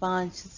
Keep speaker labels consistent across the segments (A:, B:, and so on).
A: 5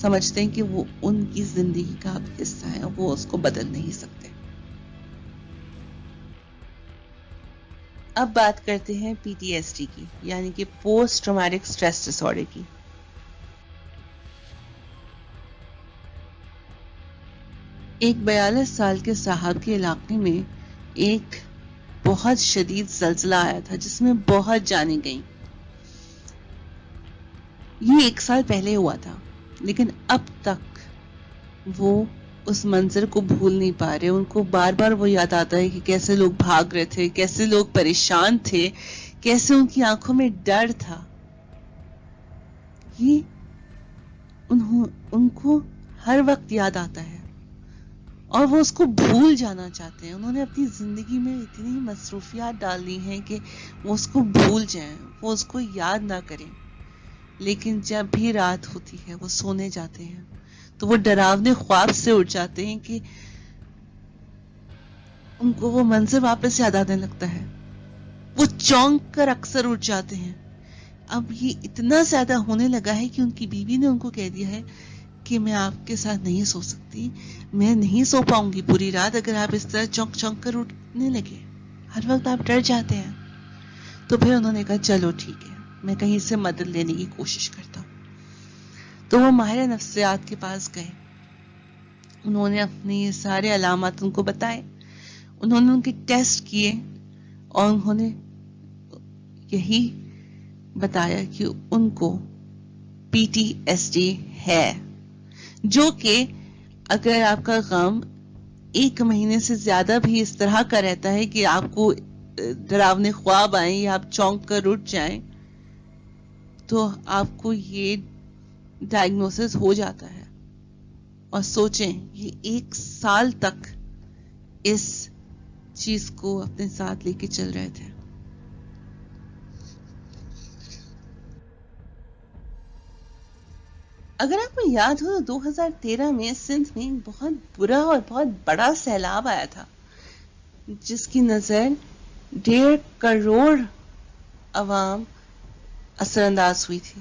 A: سمجھتے ہیں کہ وہ ان کی زندگی کا حصہ ہے اور وہ اس کو بدل نہیں سکتے. اب بات کرتے ہیں PTSD کی، یعنی کہ post traumatic stress dis order کی. ایک 42 سال کے صاحب کے علاقے میں ایک بہت شدید زلزلہ آیا تھا جس میں بہت جانیں گئیں. یہ 1 سال پہلے ہوا تھا، لیکن اب تک وہ اس منظر کو بھول نہیں پا رہے. ان کو بار بار وہ یاد آتا ہے کہ کیسے لوگ بھاگ رہے تھے، کیسے لوگ پریشان تھے، کیسے ان کی آنکھوں میں ڈر تھا. یہ ان کو ہر وقت یاد آتا ہے اور وہ اس کو بھول جانا چاہتے ہیں. انہوں نے اپنی زندگی میں اتنی مصروفیات ڈال دی ہیں کہ وہ اس کو بھول جائیں، وہ اس کو یاد نہ کریں. لیکن جب بھی رات ہوتی ہے وہ سونے جاتے ہیں تو وہ ڈراونے خواب سے اٹھ جاتے ہیں کہ ان کو وہ منظر واپس یاد آنے لگتا ہے. وہ چونک کر اکثر اٹھ جاتے ہیں. اب یہ اتنا زیادہ ہونے لگا ہے کہ ان کی بیوی نے ان کو کہہ دیا ہے کہ میں آپ کے ساتھ نہیں سو سکتی، میں نہیں سو پاؤں گی پوری رات اگر آپ اس طرح چونک چونک کر اٹھنے لگے، ہر وقت آپ ڈر جاتے ہیں. تو پھر انہوں نے کہا چلو ٹھیک ہے، میں کہیں سے مدد لینے کی کوشش کرتا ہوں. تو وہ ماہر نفسیات کے پاس گئے. انہوں نے اپنے یہ سارے علامات ان کو بتائے، انہوں نے ان کے ٹیسٹ کیے اور انہوں نے یہی بتایا کہ ان کو PTSD ہے، جو کہ اگر آپ کا غم 1 مہینے سے زیادہ بھی اس طرح کا رہتا ہے کہ آپ کو ڈراونے خواب آئیں یا آپ چونک کر اٹھ جائیں تو آپ کو یہ ڈائگنوسس ہو جاتا ہے. اور سوچیں یہ 1 سال تک اس چیز کو اپنے ساتھ لے کے چل رہے تھے. اگر آپ کو یاد ہو تو 2013 میں سندھ میں بہت برا اور بہت بڑا سیلاب آیا تھا جس کی نظر 1.5 کروڑ عوام اثر انداز ہوئی تھی.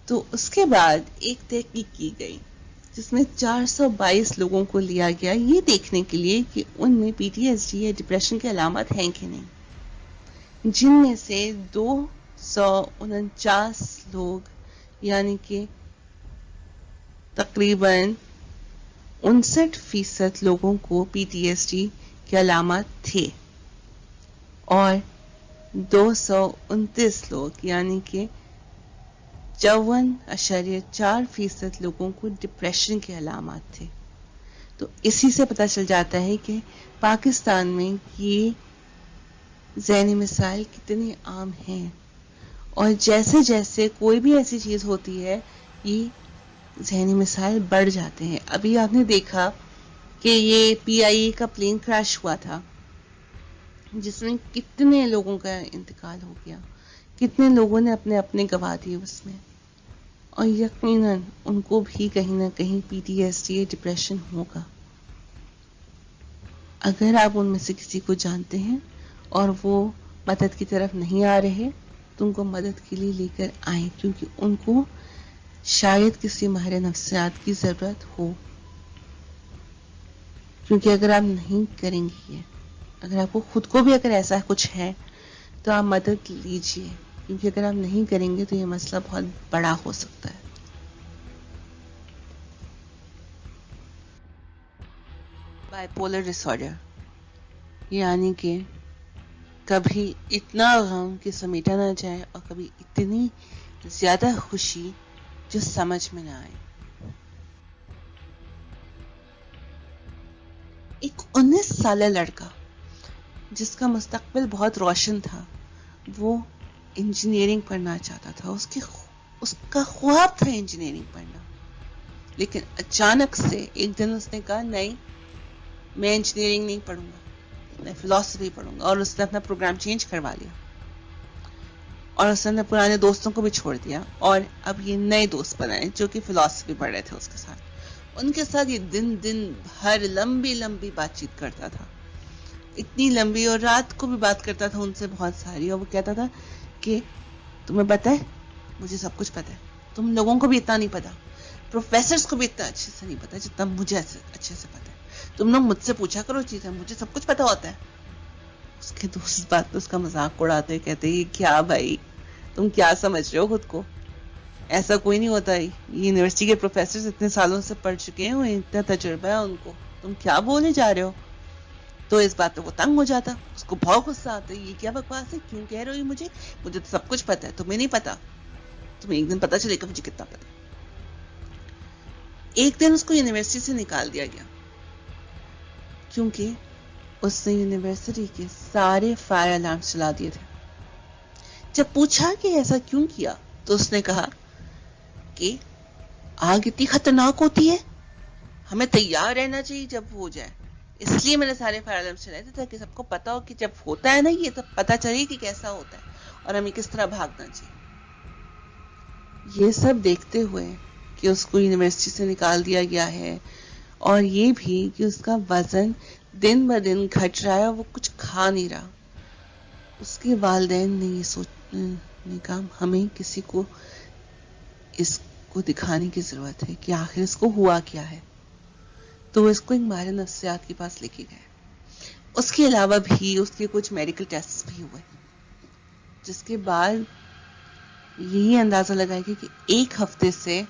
A: تو اس کے بعد ایک تحقیق کی گئی جس میں 422 لوگوں کو لیا گیا یہ دیکھنے کے لیے کہ ان میں PTSD یا ڈپریشن کے علامات ہیں کہ نہیں، جن میں سے 249 لوگ یعنی کہ تقریباً 59% لوگوں کو PTSD کے علامات تھے اور 229 لوگ یعنی کہ 54.4% لوگوں کو ڈپریشن کے علامات تھے. تو اسی سے پتہ چل جاتا ہے کہ پاکستان میں یہ ذہنی مسائل کتنے عام ہیں اور جیسے جیسے کوئی بھی ایسی چیز ہوتی ہے یہ ذہنی مسائل بڑھ جاتے ہیں. ابھی آپ نے دیکھا کہ یہ PIA کا پلین کریش ہوا تھا جس میں کتنے لوگوں کا انتقال ہو گیا، کتنے لوگوں نے اپنے گوا دیے اس میں، اور یقیناً ان کو بھی کہیں نہ کہیں PTSD یا ڈپریشن ہوگا. اگر آپ ان میں سے کسی کو جانتے ہیں اور وہ مدد کی طرف نہیں آ رہے تو ان کو مدد کے لیے لے کر آئیں، کیونکہ ان کو شاید کسی ماہر نفسیات کی ضرورت ہو. کیونکہ اگر آپ نہیں کریں گے، اگر آپ کو خود کو بھی اگر ایسا کچھ ہے تو آپ مدد لیجیے، کیونکہ اگر آپ نہیں کریں گے تو یہ مسئلہ بہت بڑا ہو سکتا ہے. بائیپولر ڈس آرڈر یعنی کہ کبھی اتنا غم کہ سمیٹا نہ جائے اور کبھی اتنی زیادہ خوشی جو سمجھ میں نہ آئے. ایک 19 سالہ لڑکا جس کا مستقبل بہت روشن تھا، وہ انجینئرنگ پڑھنا چاہتا تھا، اس کا خواب تھا انجینئرنگ پڑھنا، لیکن اچانک سے ایک دن اس نے کہا نہیں میں انجینئرنگ نہیں پڑھوں گا، میں فلسفی پڑھوں گا، اور اس نے اپنا پروگرام چینج کروا لیا اور اس نے پرانے دوستوں کو بھی چھوڑ دیا اور اب یہ نئے دوست بنائے جو کہ فلسفی پڑھ رہے تھے اس کے ساتھ. ان کے ساتھ یہ دن بھر لمبی بات چیت کرتا تھا، اتنی لمبی، اور رات کو بھی بات کرتا تھا ان سے بہت ساری، اور وہ کہتا تھا کہ تمہیں پتہ ہے مجھے سب کچھ پتہ ہے، تم لوگوں کو بھی اتنا نہیں پتا, پروفیسرز کو بھی اتنا اچھے سے نہیں پتا جتنا مجھے اچھے سے پتا ہے. تم لوگ مجھ سے پوچھا کرو چیزیں, مجھے سب کچھ پتا ہوتا ہے. اس کے دوست بات پہ اس کا مذاق اڑاتے, کہتے یہ کیا بھائی, تم کیا سمجھ رہے ہو خود کو, ایسا کوئی نہیں ہوتا. یونیورسٹی کے پروفیسر اتنے سالوں سے پڑھ چکے ہیں, اتنا تجربہ ہے ان کو, تم کیا بولے جا رہے ہو. تو اس بات پہ وہ تنگ ہو جاتا, اس کو بہت غصہ آتا ہے, یہ کیا بکواس ہے, کیوں کہہ رہے ہو مجھے تو سب کچھ پتا ہے, تمہیں نہیں پتا, تمہیں ایک دن پتا چلے گا مجھے کتنا پتا. ایک دن اس کو یونیورسٹی سے نکال دیا گیا کیونکہ اس نے یونیورسٹی کے سارے فائر الارم چلا دیے تھے. جب پوچھا کہ ایسا کیوں کیا تو اس نے کہا کہ آگ اتنی خطرناک ہوتی ہے, ہمیں تیار رہنا چاہیے جب ہو جائے, اس لیے میں نے سارے فائر الارم چلائے تھے تاکہ سب کو پتا ہو کہ جب ہوتا ہے نا یہ تب پتا چلے کہ کیسا ہوتا ہے اور ہمیں کس طرح بھاگنا چاہیے. یہ سب دیکھتے ہوئے کہ اس کو یونیورسٹی سے نکال دیا گیا ہے, اور یہ بھی کہ اس کا وزن دن بہ دن گھٹ رہا ہے اور وہ کچھ کھا نہیں رہا, اس کے والدین نے یہ کہا ہمیں کسی کو اس کو دکھانے کی ضرورت ہے کہ آخر اس کو ہوا کیا ہے. تو اس کو ایک ماہر نفسیات کے پاس لے کے گئے. اس کے علاوہ بھی اس کے کچھ میڈیکل ٹیسٹ بھی ہوئے, جس کے بعد یہی اندازہ لگایا گیا کہ ایک ہفتے سے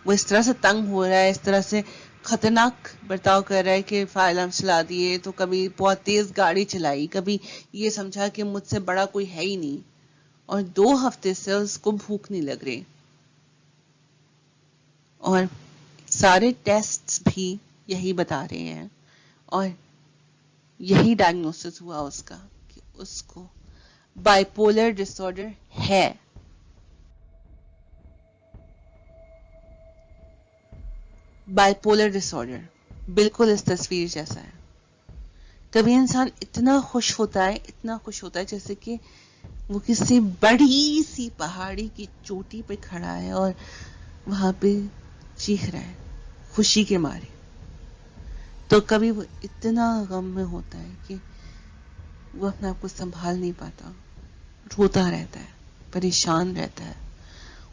A: وہ اس طرح سے تنگ ہو رہا ہے, اس طرح سے خطرناک برتاؤ کر رہا ہے کہ فائر الارم چلا دیے, تو کبھی بہت تیز گاڑی چلائی, کبھی یہ سمجھا کہ مجھ سے بڑا کوئی ہے ہی نہیں, اور 2 ہفتے سے اس کو بھوک نہیں لگ رہی. اور سارے ٹیسٹ بھی یہی بتا رہے ہیں, اور یہی ڈائگنوسس ہوا اس کا کہ اس کو بائیپولر ڈس آرڈر ہے. بائیپولر ڈس آرڈر بالکل اس تصویر جیسا ہے. کبھی انسان اتنا خوش ہوتا ہے جیسے کہ وہ کسی بڑی سی پہاڑی کی چوٹی پہ کھڑا ہے اور وہاں پہ چیخ رہا ہے خوشی کے مارے. تو کبھی وہ اتنا غم میں ہوتا ہے کہ وہ اپنے آپ کو سنبھال نہیں پاتا, روتا رہتا ہے, پریشان رہتا ہے,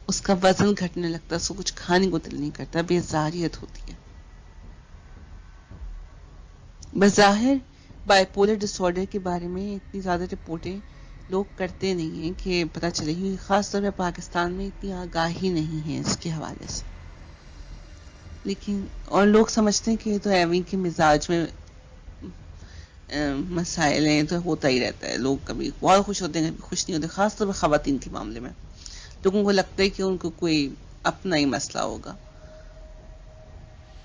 A: اس کا وزن گھٹنے لگتا ہے, اس کو کچھ کھانے کو دل نہیں کرتا, بیزاریت ہوتی ہے. بظاہر بائیپولر ڈس آرڈر کے بارے میں اتنی زیادہ رپورٹیں لوگ کرتے نہیں ہیں کہ پتہ چلے, کیونکہ خاص طور پہ پاکستان میں اتنی آگاہی نہیں ہے اس کے حوالے سے. لیکن اور لوگ سمجھتے ہیں کہ یہ تو ایویں کے مزاج میں مسائل ہیں, تو ہوتا ہی رہتا ہے, لوگ کبھی بہت خوش ہوتے ہیں کبھی خوش نہیں ہوتے, خاص طور پہ خواتین کے معاملے میں لوگوں کو لگتا ہے کہ ان کو کوئی اپنا ہی مسئلہ ہوگا.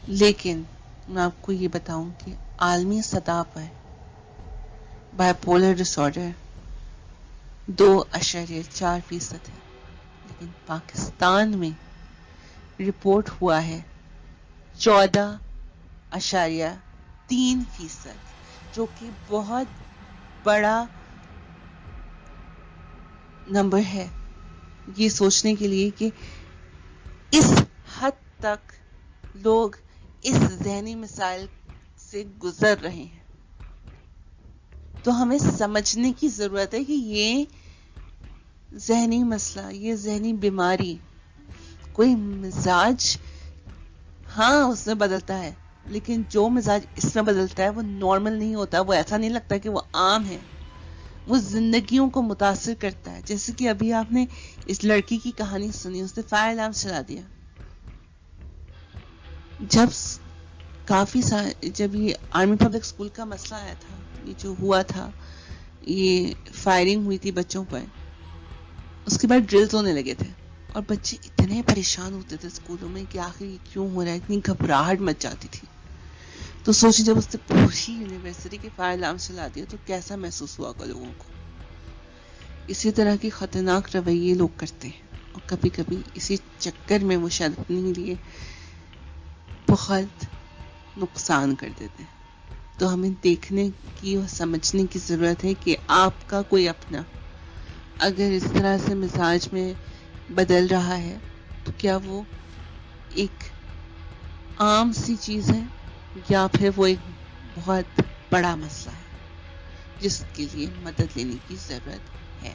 A: لیکن میں آپ کو یہ بتاؤں کہ عالمی سطح پر بائیپولر ڈس آرڈر 2.4% ہے, لیکن پاکستان میں رپورٹ ہوا ہے 14.3%, جو کہ بہت بڑا نمبر ہے یہ سوچنے کے لیے کہ اس حد تک لوگ اس ذہنی مسائل سے گزر رہے ہیں. تو ہمیں سمجھنے کی ضرورت ہے کہ یہ ذہنی مسئلہ, یہ ذہنی بیماری کوئی مزاج ہاں اس میں بدلتا ہے, لیکن جو مزاج اس میں بدلتا ہے وہ نارمل نہیں ہوتا, وہ ایسا نہیں لگتا کہ وہ عام ہے, وہ زندگیوں کو متاثر کرتا ہے. جیسے کہ ابھی آپ نے اس لڑکی کی کہانی سنی, اس نے فائر الارم چلا دیا. جب یہ آرمی پبلک اسکول کا مسئلہ آیا تھا, یہ جو ہوا تھا, یہ فائرنگ ہوئی تھی بچوں پر, اس کے بعد ڈرلز ہونے لگے تھے, اور بچے اتنے پریشان ہوتے تھے اسکولوں میں کہ آخر یہ کیوں ہو رہا ہے, اتنی گھبراہٹ مچ جاتی تھی. تو سوچیں جب اس نے پوری یونیورسٹی کے فائر الارم چلا دیا تو کیسا محسوس ہوا گا لوگوں کو. اسی طرح کے خطرناک رویے لوگ کرتے ہیں, اور کبھی کبھی اسی چکر میں وہ شاید اپنے لیے بہت نقصان کر دیتے ہیں. تو ہمیں دیکھنے کی اور سمجھنے کی ضرورت ہے کہ آپ کا کوئی اپنا اگر اس طرح سے مزاج میں بدل رہا ہے تو کیا وہ ایک عام سی چیز ہے یا پھر وہ ایک بہت بڑا مسئلہ ہے جس کے لیے مدد لینے کی ضرورت ہے.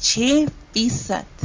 A: 6%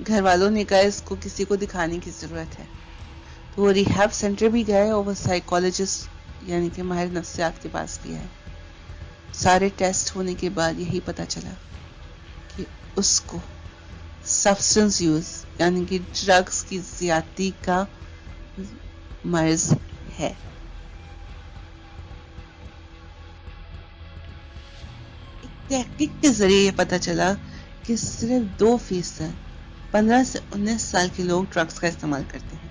A: گھر والوں نے کہا اس کو کسی کو دکھانے کی ضرورت ہے، تو وہ ریہیب سینٹر بھی گئے اور وہ سائیکالوجسٹ یعنی کہ ماہر نفسیات کے پاس بھی آئے. سارے ٹیسٹ ہونے کے بعد یہی پتا چلا کہ اس کو سبسٹنس یوز یعنی کہ ڈرگس کی زیادتی کا مرض ہے. ایک تحقیق کے ذریعے یہ پتا چلا کہ صرف 2% 15 سے 19 سال کے لوگ ڈرگس کا استعمال کرتے ہیں،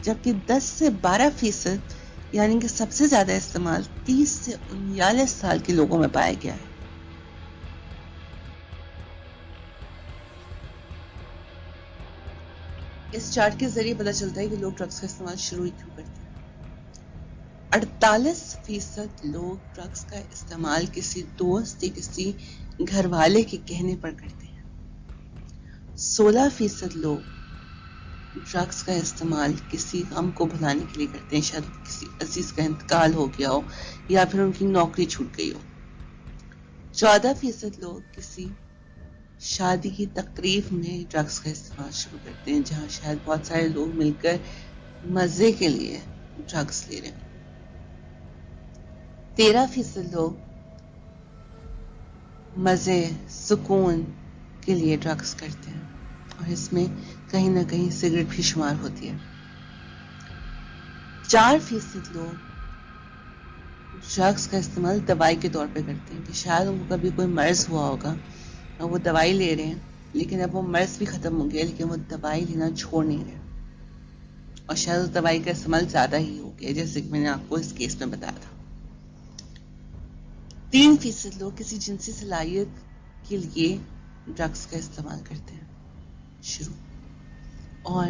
A: جبکہ 10 سے 12% یعنی کہ سب سے زیادہ استعمال 30 سے 39 سال کے لوگوں میں پایا گیا ہے. اس چارٹ کے ذریعے پتا چلتا ہے کہ لوگ ڈرگس کا استعمال شروع ہی کیوں کرتے ہیں. 48% لوگ ڈرگس کا استعمال کسی دوست یا کسی گھر والے کے کہنے پر کرتے ہیں. 16% لوگ ڈرگس کا استعمال کسی غم کو بھلانے کے لیے کرتے ہیں، شاید کسی عزیز کا انتقال ہو گیا ہو یا پھر ان کی نوکری چھوٹ گئی ہو. 14% لوگ کسی شادی کی تقریب میں ڈرگس کا استعمال شروع کرتے ہیں، جہاں شاید بہت سارے لوگ مل کر مزے کے لیے ڈرگس لے رہے ہیں. 13% لوگ مزے سکون کے لیے ڈرگس کرتے ہیں، اور اس میں کہیں نہ کہیں سگریٹ بھی شمار ہوتی ہے. 4% لوگ ڈرگس کا استعمال دوائی کے طور پہ کرتے ہیں، کہ شاید ان کو کبھی کوئی مرض ہوا ہوگا اور وہ دوائی لے رہے ہیں، لیکن اب وہ مرض بھی ختم ہو گیا لیکن وہ دوائی لینا چھوڑ نہیں رہے، اور شاید اس دوائی کا استعمال زیادہ ہی ہو گیا، جیسے کہ میں نے آپ کو اس کیس میں بتایا تھا. 3% لوگ کسی جنسی صلاحیت کے لیے ڈرگس کا استعمال کرتے ہیں شروع، اور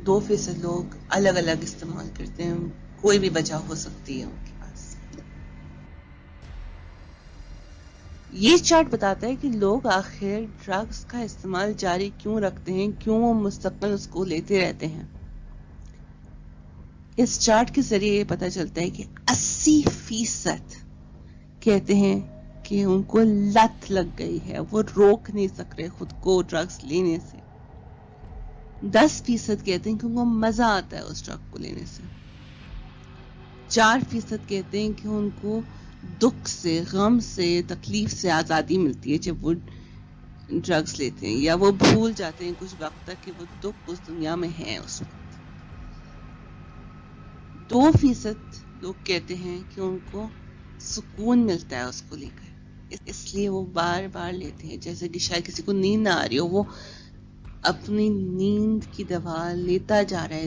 A: 2% لوگ الگ الگ استعمال کرتے ہیں، کوئی بھی وجہ ہو سکتی ہے ان کے پاس. یہ چارٹ بتاتا ہے کہ لوگ آخر ڈرگس کا استعمال جاری کیوں رکھتے ہیں، کیوں وہ مستقبل اس کو لیتے رہتے ہیں. اس چارٹ کے ذریعے یہ پتا چلتا ہے کہ 80% کہتے ہیں کہ ان کو لت لگ گئی ہے، وہ روک نہیں سک رہے خود کو ڈرگس لینے سے. 10% کہتے ہیں کہ ان کو مزہ آتا ہے اس ڈرگ کو لینے سے. 4% کہتے ہیں کہ ان کو دکھ سے، غم سے، تکلیف سے آزادی ملتی ہے جب وہ ڈرگس لیتے ہیں، یا وہ بھول جاتے ہیں کچھ وقت تک کہ وہ دکھ اس دنیا میں ہے اس وقت. 2% لوگ کہتے ہیں کہ ان کو سکون ملتا ہے اس کو لے کر، اس لیے وہ بار بار لیتے ہیں. جیسے کہ شاید کسی کو نیند نہ آ رہی ہو، وہ اپنی نیند کی دوا لیتا جا رہا ہے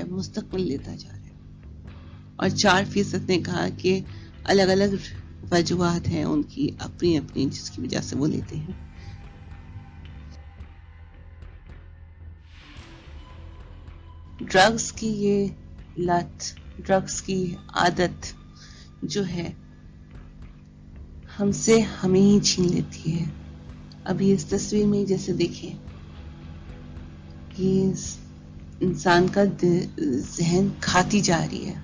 A: مستقبل لیتا جا رہا ہے. اور 4% نے کہا کہ الگ الگ وجوہات ہیں ان کی اپنی اپنی جس کی وجہ سے وہ لیتے ہیں. ڈرگس کی یہ لت، ڈرگس کی عادت جو ہے ہم سے ہمیں ہی چھین لیتی ہے. ابھی اس تصویر میں جیسے دیکھیں یہ انسان کا ذہن کھاتی جا رہی ہے،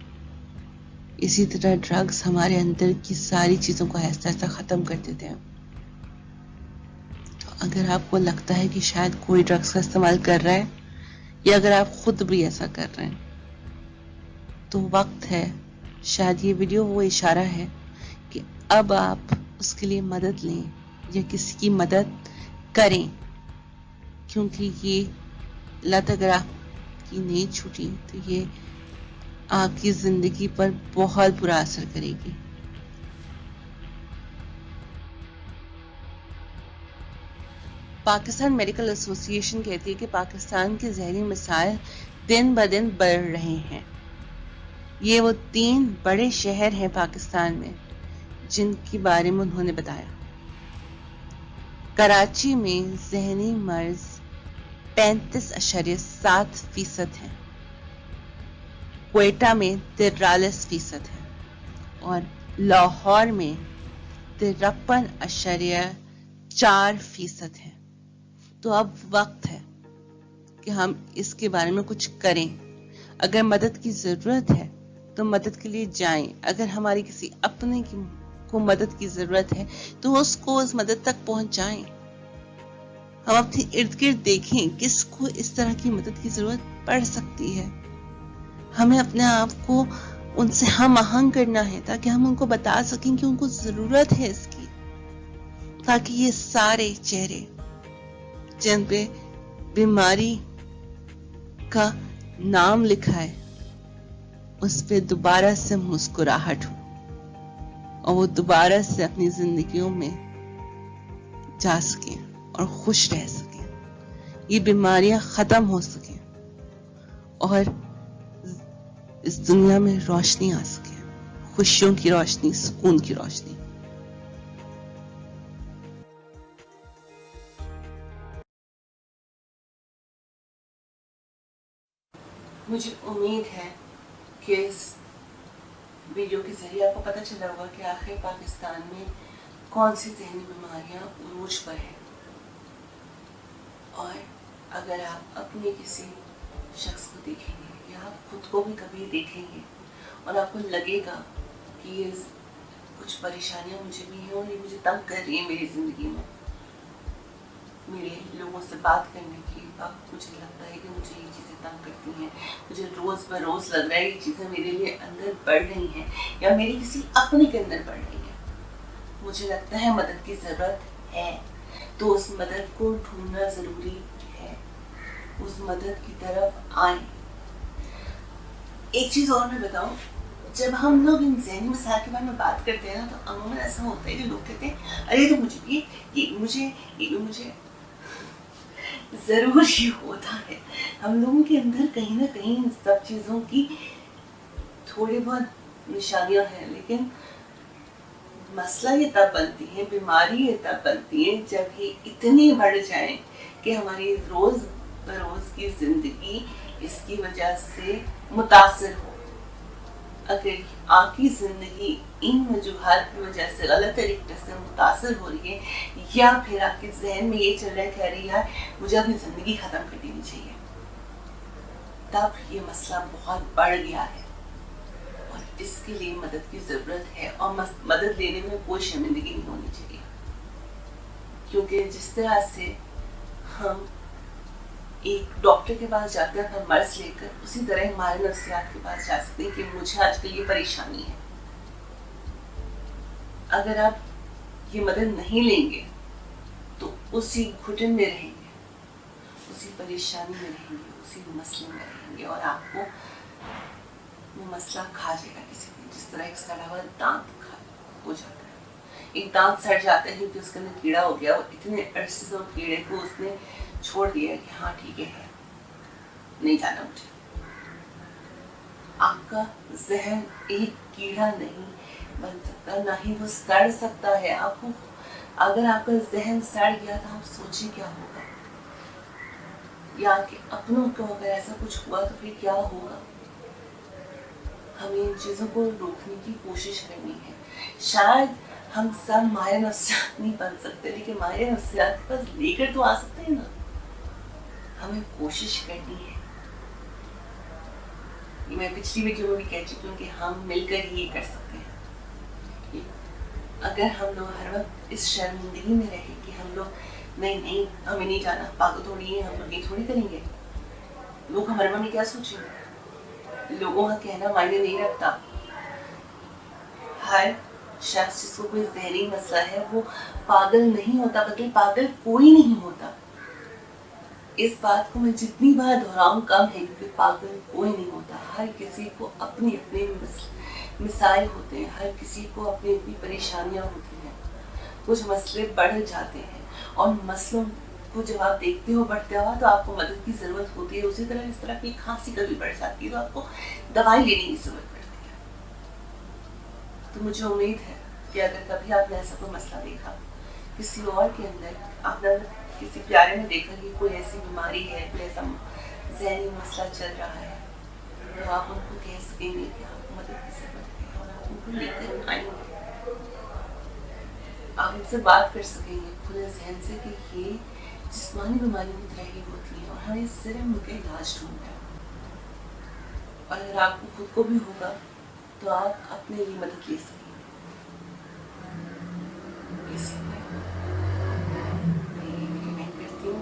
A: اسی طرح ڈرگس ہمارے اندر کی ساری چیزوں کو آہستہ آہستہ ختم کر دیتے ہیں. تو اگر آپ کو لگتا ہے کہ شاید کوئی ڈرگس کا استعمال کر رہا ہے، یا اگر آپ خود بھی ایسا کر رہے ہیں، تو وقت ہے، شاید یہ ویڈیو وہ اشارہ ہے کہ اب آپ اس کے لیے مدد لیں یا کسی کی مدد کریں، کیونکہ یہ لت اگر آپ کی نہیں چھوٹی تو یہ آپ کی زندگی پر بہت برا اثر کرے گی. پاکستان میڈیکل ایسوسی ایشن کہتی ہے کہ پاکستان کے ذہنی مسائل دن بدن بڑھ رہے ہیں. یہ وہ 3 بڑے شہر ہیں پاکستان میں جن کے بارے میں انہوں نے بتایا. کراچی میں ذہنی مرض 35.7% ہے، کوئٹہ میں 43% ہے، اور لاہور میں 53.4% ہے. تو اب وقت ہے کہ ہم اس کے بارے میں کچھ کریں. اگر مدد کی ضرورت ہے تو مدد کے لیے جائیں. اگر ہماری کسی اپنے کو مدد کی ضرورت ہے تو اس کو اس مدد تک پہنچائیں. ہم اپنے ارد گرد دیکھیں کس کو اس طرح کی مدد کی ضرورت پڑ سکتی ہے. ہمیں اپنے آپ کو ان سے ہم آہنگ کرنا ہے تاکہ ہم ان کو بتا سکیں کہ ان کو ضرورت ہے اس کی، تاکہ یہ سارے چہرے جن پہ بیماری کا نام لکھا ہے اس پہ دوبارہ سے مسکراہٹ ہو اور وہ دوبارہ سے اپنی زندگیوں میں جا سکیں اور خوش رہ سکیں، یہ بیماریاں ختم ہو سکیں اور اس دنیا میں روشنی آ سکے، خوشیوں کی روشنی، سکون کی روشنی.
B: مجھے امید ہے کہ اس ویڈیو کے ذریعے آپ کو پتہ چلا ہوگا کہ آخر پاکستان میں کون سی ذہنی بیماریاں عروج پر ہیں. اور اگر آپ اپنے کسی شخص کو دیکھیں گے یا آپ خود کو بھی کبھی دیکھیں گے اور آپ کو لگے گا کہ یہ کچھ پریشانیاں مجھے بھی ہیں اور یہ مجھے تنگ کر رہی ہیں میری زندگی میں، میرے لوگوں سے بات کرنے کی وقت مجھے لگتا ہے کہ مجھے یہ چیزیں تنگ کرتی ہیں، مجھے روز بروز لگ رہا ہے یہ چیزیں میرے لیے اندر بڑھ رہی ہیں یا میری کسی اپنے کے اندر بڑھ رہی ہیں، مجھے لگتا ہے مدد کی ضرورت ہے، تو اس مدد کو ڈھونڈنا ضروری ہے، اس مدد کی طرف آئیں. ایک چیز اور میں بتاؤں، جب ہم لوگ ان ذہنی مسائل کے بارے میں بات کرتے ہیں نا تو عموماً ایسا ہوتا ہے کہ لوگ کہتے ہیں ارے تو مجھے ضرور ہی ہوتا ہے. ہم لوگوں کے اندر کہیں نہ کہیں ان سب چیزوں کی تھوڑی بہت نشانیاں ہیں، لیکن مسئلہ یہ تب بنتی ہے، بیماری یہ تب بنتی ہے جب یہ اتنی بڑھ جائیں کہ ہماری روز بروز کی زندگی اس کی وجہ سے متاثر ہو. اگر آپ کی زندگی ان وجوہات کی وجہ سے غلط طریقے سے متاثر ہو رہی ہے یا پھر آپ کے ذہن میں یہ چل رہا ہے کہ ارے یار مجھے اپنی زندگی ختم کر دینی چاہیے، تب یہ مسئلہ بہت بڑھ گیا ہے اور اس کے لیے مدد کی ضرورت ہے. اور مدد لینے میں کوئی شرمندگی نہیں ہونی چاہیے، کیونکہ جس طرح سے ہم ایک ڈاکٹر کے پاس جاتے ہیں اپنا مرض لے کر، اسی طرح ہمارے نفسیات کے پاس جا سکتے ہیں کہ مجھے آج کل یہ پریشانی ہے. اگر آپ یہ مدد نہیں لیں گے تو اسی گھٹن میں رہیں گے، اسی پریشانی میں رہیں گے، اسی مسئلے میں رہیں گے اور آپ کو وہ مسئلہ کھا جائے گا کسی دن، جس طرح ایک سڑا ہوا دانت ہو جاتا ہے. ایک دانت سڑ جاتا ہے کہ اس کے اندر کیڑا ہو گیا، وہ اتنے عرصے سے کیڑے کو اس نے چھوڑ دیا کہ ہاں ٹھیک ہے نہیں جانا مجھے. آپ کا ذہن ایک کیڑا نہیں بن سکتا، نہ ہی وہ سڑ سکتا ہے. آپ کو اگر آپ کا ذہن سڑ گیا تو آپ سوچیں کیا ہوگا، یا کہ اپنوں کو اگر ایسا کچھ ہوا تو پھر کیا ہوگا. ہمیں ان چیزوں کو روکنے کی کوشش کرنی ہے. شاید ہم سب ماہر نفسیات نہیں بن سکتے، لیکن ماہر نفسیات کے پاس لے کر تو آ سکتے ہیں نا. ہمیں کوشش کرنی ہے. میں پچھلی ویڈیو میں بھی کہہ چکی ہوں کہ ہم مل کر ہی یہ کر سکتے ہیں. اگر ہم لوگ ہر وقت اس شرمندگی میں رہیں کہ ہم لوگ نہیں ہمیں نہیں جانا، پاگل تھوڑی ہے، ہم لوگ یہ تھوڑی کریں گے، لوگ ہمارے بارے میں کیا سوچیں گے. لوگوں کا کہنا معنی نہیں رکھتا. ہر شخص جس کو کوئی ذہنی مسئلہ ہے وہ پاگل نہیں ہوتا، بلکہ پاگل کوئی نہیں ہوتا. اس بات کو میں جتنی بار دہراؤں کم ہے، کیونکہ پاگل کوئی نہیں ہوتا. ہر کسی کو اپنی اپنی مسائل ہوتے ہیں، ہر کسی کو اپنی اپنی پریشانیاں ہوتی ہیں. کچھ مسئلے بڑھ جاتے ہیں اور مسئلوں کو جب آپ دیکھتے ہو بڑھتے ہوا تو آپ کو مدد کی ضرورت ہوتی ہے. اسی طرح اس طرح کی کھانسی کبھی بڑھ جاتی ہے تو آپ کو دوائی لینے کی ضرورت پڑتی ہے. تو مجھے امید ہے کہ اگر کبھی آپ نے ایسا کوئی مسئلہ دیکھا کسی اور کے اندر، آپ نے کسی پیارے میں دیکھا کہ کوئی ایسی بیماری ہے، کوئی ایسا ذہنی مسئلہ چل رہا ہے، تو آپ ان کو کہہ سکیں گے کہ آپ کو مدد کی ضرورت ہے اور آپ ان کو لے کر آئیں گے. آپ ان سے بات کر سکیں گے کھلے ذہن سے کہ یہ جسمانی بیماریوں کی طرح ہی ہوتی ہیں اور ہمیں صرف ان کا علاج ڈھونڈنا ہے. اور اگر آپ کو خود کو بھی ہوگا تو آپ اپنے لیے مدد لے سکیں گے. اسی لیے میں کرتی ہوں.